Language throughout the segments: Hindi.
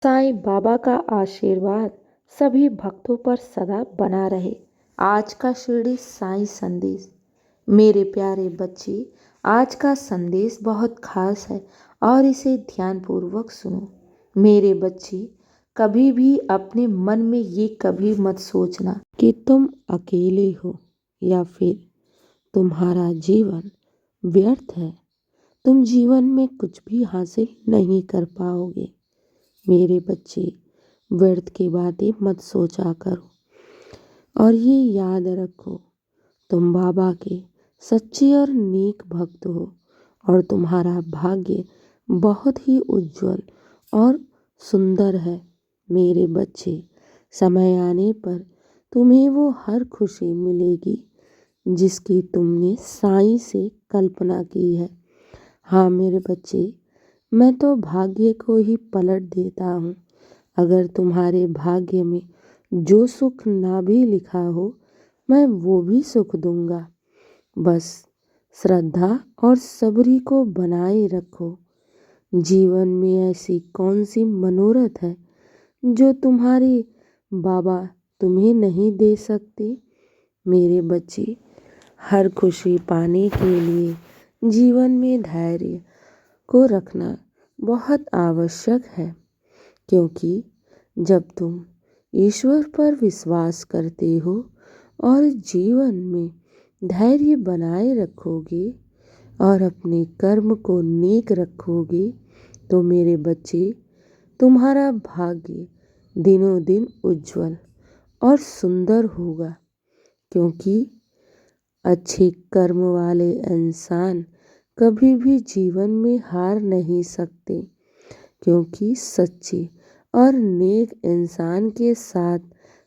साईं बाबा का आशीर्वाद सभी भक्तों पर सदा बना रहे। आज का शिरडी साईं संदेश। मेरे प्यारे बच्चे, आज का संदेश बहुत खास है और इसे ध्यानपूर्वक सुनो। मेरे बच्चे, कभी भी अपने मन में ये कभी मत सोचना कि तुम अकेले हो या फिर तुम्हारा जीवन व्यर्थ है। तुम जीवन में कुछ भी हासिल नहीं कर पाओगे। मेरे बच्चे, व्यर्थ की बातें मत सोचा करो और ये याद रखो, तुम बाबा के सच्चे और नेक भक्त हो और तुम्हारा भाग्य बहुत ही उज्जवल और सुंदर है। मेरे बच्चे, समय आने पर तुम्हें वो हर खुशी मिलेगी जिसकी तुमने साईं से कल्पना की है। हाँ मेरे बच्चे, मैं तो भाग्य को ही पलट देता हूँ। अगर तुम्हारे भाग्य में जो सुख ना भी लिखा हो, मैं वो भी सुख दूंगा। बस श्रद्धा और सब्र को बनाए रखो। जीवन में ऐसी कौन सी मनोरथ है जो तुम्हारे बाबा तुम्हें नहीं दे सकते। मेरे बच्चे, हर खुशी पाने के लिए जीवन में धैर्य को रखना बहुत आवश्यक है, क्योंकि जब तुम ईश्वर पर विश्वास करते हो और जीवन में धैर्य बनाए रखोगे और अपने कर्म को नेक रखोगे, तो मेरे बच्चे, तुम्हारा भाग्य दिनों दिन उज्जवल और सुंदर होगा। क्योंकि अच्छे कर्म वाले इंसान कभी भी जीवन में हार नहीं सकते, क्योंकि सच्चे और नेक इंसान के साथ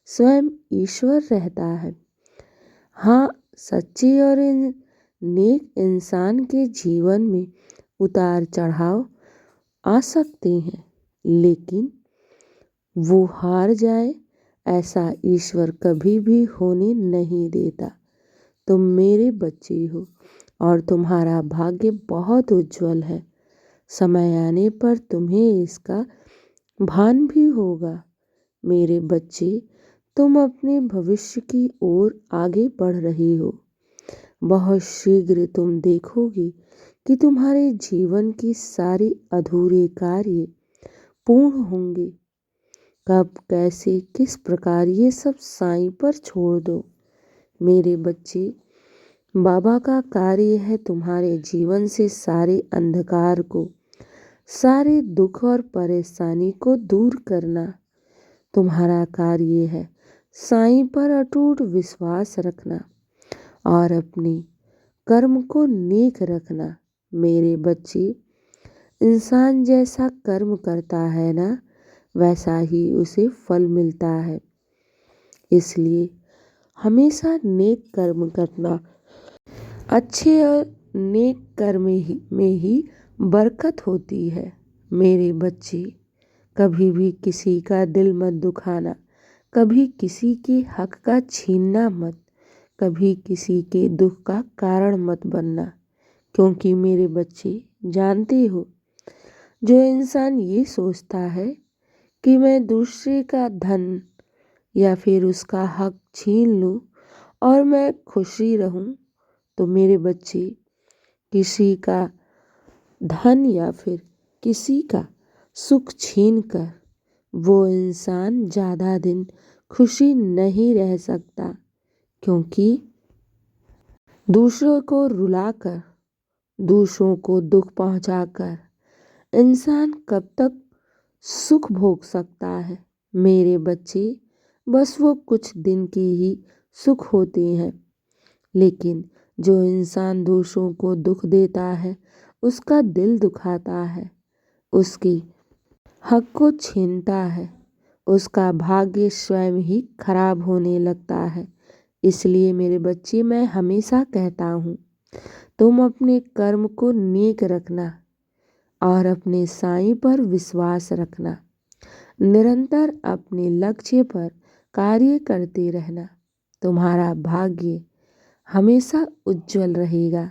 स्वयं ईश्वर रहता है। हाँ, सच्चे और नेक इंसान के जीवन में उतार चढ़ाव आ सकते हैं, लेकिन वो हार जाए ऐसा ईश्वर कभी भी होने नहीं देता। तुम मेरे बच्चे हो और तुम्हारा भाग्य बहुत उज्जवल है। समय आने पर तुम्हें इसका भान भी होगा। मेरे बच्चे, तुम अपने भविष्य की ओर आगे बढ़ रहे हो। बहुत शीघ्र तुम देखोगे कि तुम्हारे जीवन की सारी अधूरे कार्य पूर्ण होंगे। कब, कैसे, किस प्रकार, ये सब साईं पर छोड़ दो। मेरे बच्चे, बाबा का कार्य है तुम्हारे जीवन से सारे अंधकार को, सारे दुख और परेशानी को दूर करना। तुम्हारा कार्य है साईं पर अटूट विश्वास रखना और अपने कर्म को नेक रखना। मेरे बच्चे, इंसान जैसा कर्म करता है ना, वैसा ही उसे फल मिलता है। इसलिए हमेशा नेक कर्म करना। अच्छे और नेक कर्म में ही बरकत होती है। मेरे बच्चे, कभी भी किसी का दिल मत दुखाना, कभी किसी के हक का छीनना मत, कभी किसी के दुख का कारण मत बनना। क्योंकि मेरे बच्चे, जानते हो, जो इंसान ये सोचता है कि मैं दूसरे का धन या फिर उसका हक छीन लूं और मैं खुशी रहूं, तो मेरे बच्चे, किसी का धन या फिर किसी का सुख छीन कर वो इंसान ज़्यादा दिन खुशी नहीं रह सकता। क्योंकि दूसरों को रुलाकर, दूसरों को दुख पहुंचाकर इंसान कब तक सुख भोग सकता है। मेरे बच्चे, बस वो कुछ दिन की ही सुख होते हैं, लेकिन जो इंसान दूसरों को दुख देता है, उसका दिल दुखाता है, उसकी हक को छीनता है, उसका भाग्य स्वयं ही खराब होने लगता है। इसलिए मेरे बच्चे, मैं हमेशा कहता हूँ, तुम अपने कर्म को नेक रखना और अपने साईं पर विश्वास रखना। निरंतर अपने लक्ष्य पर कार्य करते रहना। तुम्हारा भाग्य हमेशा उज्जवल रहेगा,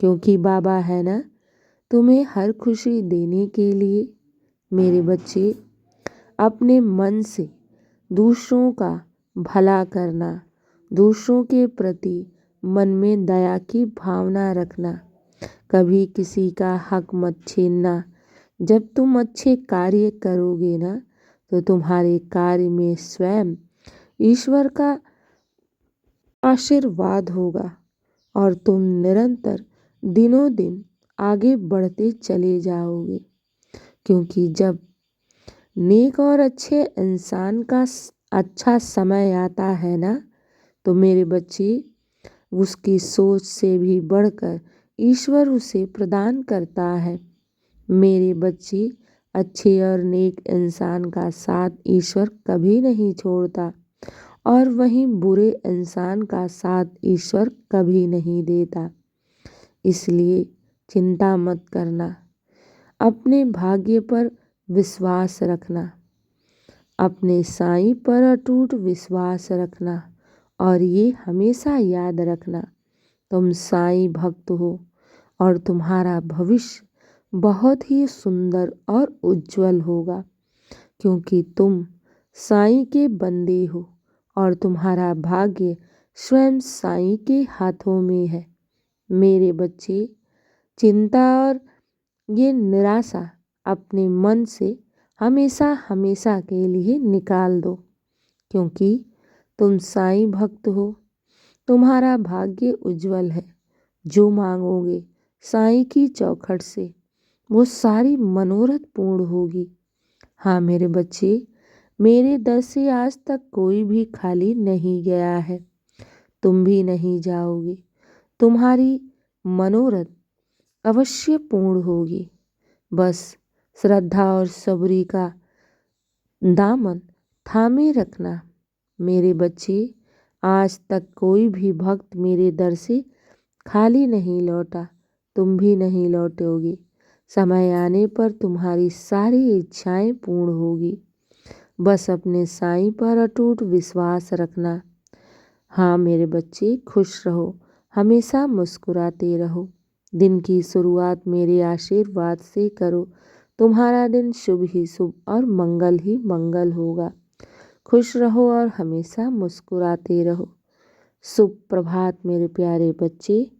क्योंकि बाबा है ना तुम्हें हर खुशी देने के लिए। मेरे बच्चे, अपने मन से दूसरों का भला करना, दूसरों के प्रति मन में दया की भावना रखना, कभी किसी का हक मत छीनना। जब तुम अच्छे कार्य करोगे ना तो तुम्हारे कार्य में स्वयं ईश्वर का आशीर्वाद होगा और तुम निरंतर दिनों दिन आगे बढ़ते चले जाओगे। क्योंकि जब नेक और अच्छे इंसान का अच्छा समय आता है ना तो मेरे बच्चे उसकी सोच से भी बढ़कर ईश्वर उसे प्रदान करता है। मेरे बच्चे अच्छे और नेक इंसान का साथ ईश्वर कभी नहीं छोड़ता और वहीं बुरे इंसान का साथ ईश्वर कभी नहीं देता। इसलिए चिंता मत करना, अपने भाग्य पर विश्वास रखना, अपने साईं पर अटूट विश्वास रखना और ये हमेशा याद रखना तुम साईं भक्त हो और तुम्हारा भविष्य बहुत ही सुंदर और उज्जवल होगा। क्योंकि तुम साईं के बंदे हो और तुम्हारा भाग्य स्वयं साईं के हाथों में है। मेरे बच्चे चिंता और ये निराशा अपने मन से हमेशा हमेशा के लिए निकाल दो। क्योंकि तुम साईं भक्त हो, तुम्हारा भाग्य उज्जवल है। जो मांगोगे साईं की चौखट से वो सारी मनोरथ पूर्ण होगी। हाँ मेरे बच्चे, मेरे दर से आज तक कोई भी खाली नहीं गया है, तुम भी नहीं जाओगे। तुम्हारी मनोरथ अवश्य पूर्ण होगी। बस श्रद्धा और सबरी का दामन थामे रखना। मेरे बच्चे, आज तक कोई भी भक्त मेरे दर से खाली नहीं लौटा, तुम भी नहीं लौटोगे। समय आने पर तुम्हारी सारी इच्छाएं पूर्ण होगी। बस अपने साईं पर अटूट विश्वास रखना। हाँ मेरे बच्चे, खुश रहो, हमेशा मुस्कुराते रहो। दिन की शुरुआत मेरे आशीर्वाद से करो। तुम्हारा दिन शुभ ही शुभ और मंगल ही मंगल होगा। खुश रहो और हमेशा मुस्कुराते रहो। शुभ प्रभात मेरे प्यारे बच्चे।